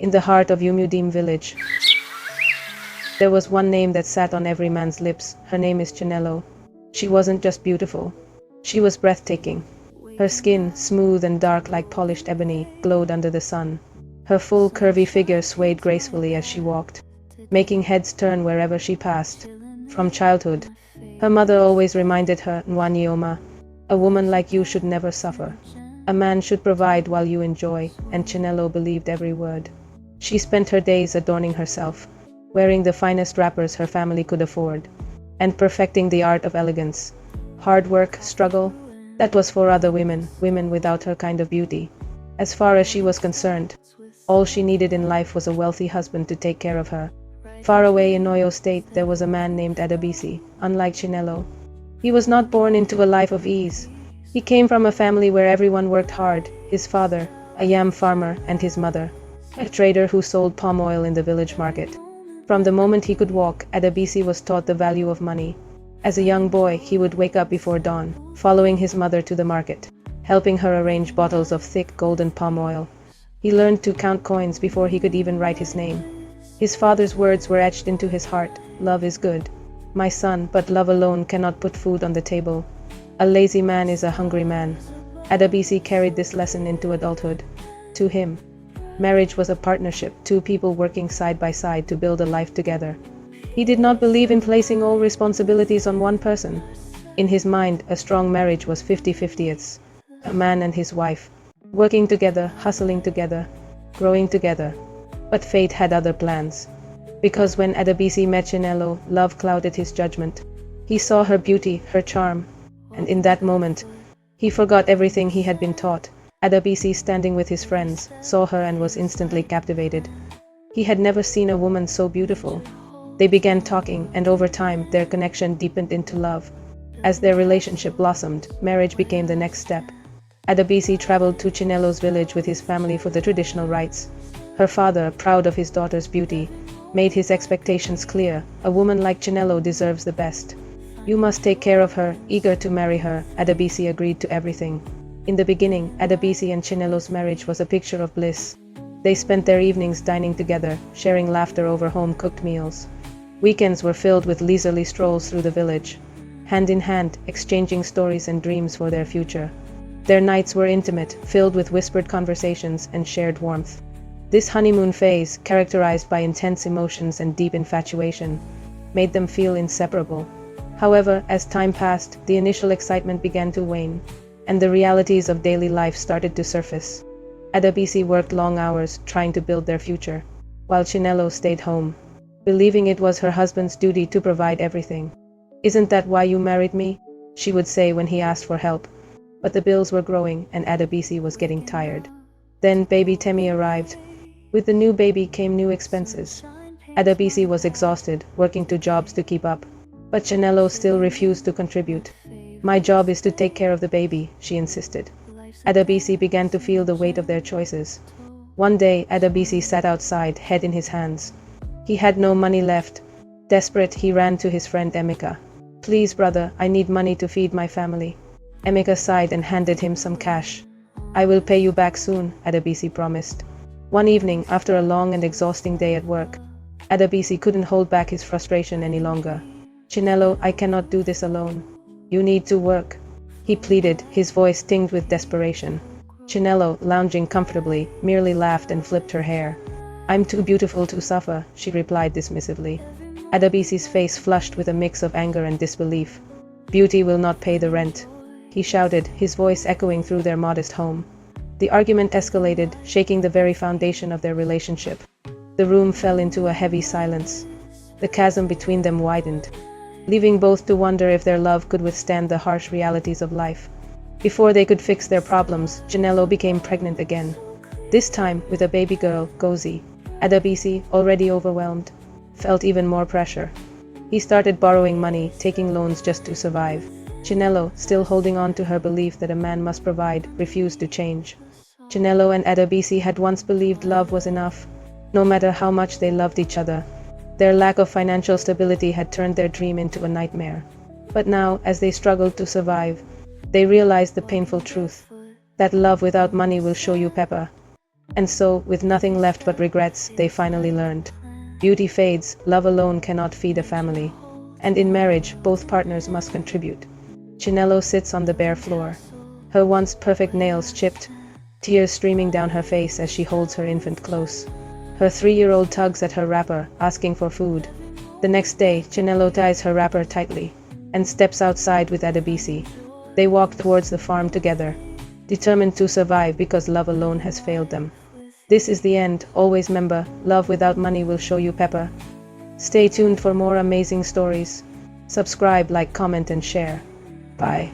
In the heart of Umudim village, there was one name that sat on every man's lips. Her name is Chinelo. She wasn't just beautiful. She was breathtaking. Her skin, smooth and dark like polished ebony, glowed under the sun. Her full, curvy figure swayed gracefully as she walked, making heads turn wherever she passed. From childhood, her mother always reminded her, Nwanyoma, a woman like you should never suffer. A man should provide while you enjoy, and Chinelo believed every word. She spent her days adorning herself, wearing the finest wrappers her family could afford, and perfecting the art of elegance. Hard work, struggle, that was for other women, women without her kind of beauty. As far as she was concerned, all she needed in life was a wealthy husband to take care of her. Far away in Oyo State, there was a man named Adebisi. Unlike Chinelo, he was not born into a life of ease. He came from a family where everyone worked hard. His father, a yam farmer, and his mother, a trader who sold palm oil in the village market. From the moment he could walk, Adebisi was taught the value of money. As a young boy, he would wake up before dawn, following his mother to the market, helping her arrange bottles of thick golden palm oil. He learned to count coins before he could even write his name. His father's words were etched into his heart: "Love is good, my son, but love alone cannot put food on the table. A lazy man is a hungry man." Adebisi carried this lesson into adulthood. To him, marriage was a partnership, two people working side by side to build a life together. He did not believe in placing all responsibilities on one person. In his mind, a strong marriage was 50-50. A man and his wife, working together, hustling together, growing together. But fate had other plans. Because when Adebisi met Chinelo, love clouded his judgment. He saw her beauty, her charm, and in that moment, he forgot everything he had been taught. Adebisi, standing with his friends, saw her and was instantly captivated. He had never seen a woman so beautiful. They began talking, and over time, their connection deepened into love. As their relationship blossomed, marriage became the next step. Adebisi traveled to Chinelo's village with his family for the traditional rites. Her father, proud of his daughter's beauty, made his expectations clear. A woman like Chinelo deserves the best. You must take care of her. Eager to marry her, Adebisi agreed to everything. In the beginning, Adebisi and Chinelo's marriage was a picture of bliss. They spent their evenings dining together, sharing laughter over home-cooked meals. Weekends were filled with leisurely strolls through the village, hand in hand, exchanging stories and dreams for their future. Their nights were intimate, filled with whispered conversations and shared warmth. This honeymoon phase, characterized by intense emotions and deep infatuation, made them feel inseparable. However, as time passed, the initial excitement began to wane, and the realities of daily life started to surface. Adebisi worked long hours trying to build their future, while Chinelo stayed home, believing it was her husband's duty to provide everything. "Isn't that why you married me?" she would say when he asked for help. But the bills were growing, and Adebisi was getting tired. Then baby Temi arrived. With the new baby came new expenses. Adebisi was exhausted, working two jobs to keep up. But Chinelo still refused to contribute. "My job is to take care of the baby," she insisted. Adebisi began to feel the weight of their choices. One day, Adebisi sat outside, head in his hands. He had no money left. Desperate, he ran to his friend Emeka. "Please, brother, I need money to feed my family." Emeka sighed and handed him some cash. "I will pay you back soon," Adebisi promised. One evening, after a long and exhausting day at work, Adebisi couldn't hold back his frustration any longer. "Chinelo, I cannot do this alone. You need to work," he pleaded, his voice tinged with desperation. Chinelo, lounging comfortably, merely laughed and flipped her hair. "I'm too beautiful to suffer," she replied dismissively. Adebisi's face flushed with a mix of anger and disbelief. "Beauty will not pay the rent," he shouted, his voice echoing through their modest home. The argument escalated, shaking the very foundation of their relationship. The room fell into a heavy silence. The chasm between them widened, leaving both to wonder if their love could withstand the harsh realities of life. Before they could fix their problems, Chinelo became pregnant again. This time with a baby girl, Gozi. Adebisi, already overwhelmed, felt even more pressure. He started borrowing money, taking loans just to survive. Chinelo, still holding on to her belief that a man must provide, refused to change. Chinelo and Adebisi had once believed love was enough, no matter how much they loved each other. Their lack of financial stability had turned their dream into a nightmare. But now, as they struggled to survive, they realized the painful truth, that love without money will show you pepper. And so, with nothing left but regrets, they finally learned. Beauty fades, love alone cannot feed a family. And in marriage, both partners must contribute. Chinelo sits on the bare floor, her once perfect nails chipped, tears streaming down her face as she holds her infant close. Her 3-year-old tugs at her wrapper, asking for food. The next day, Chinelo ties her wrapper tightly and steps outside with Adebisi. They walk towards the farm together, determined to survive because love alone has failed them. This is the end. Always remember, love without money will show you pepper. Stay tuned for more amazing stories. Subscribe, like, comment, and share. Bye.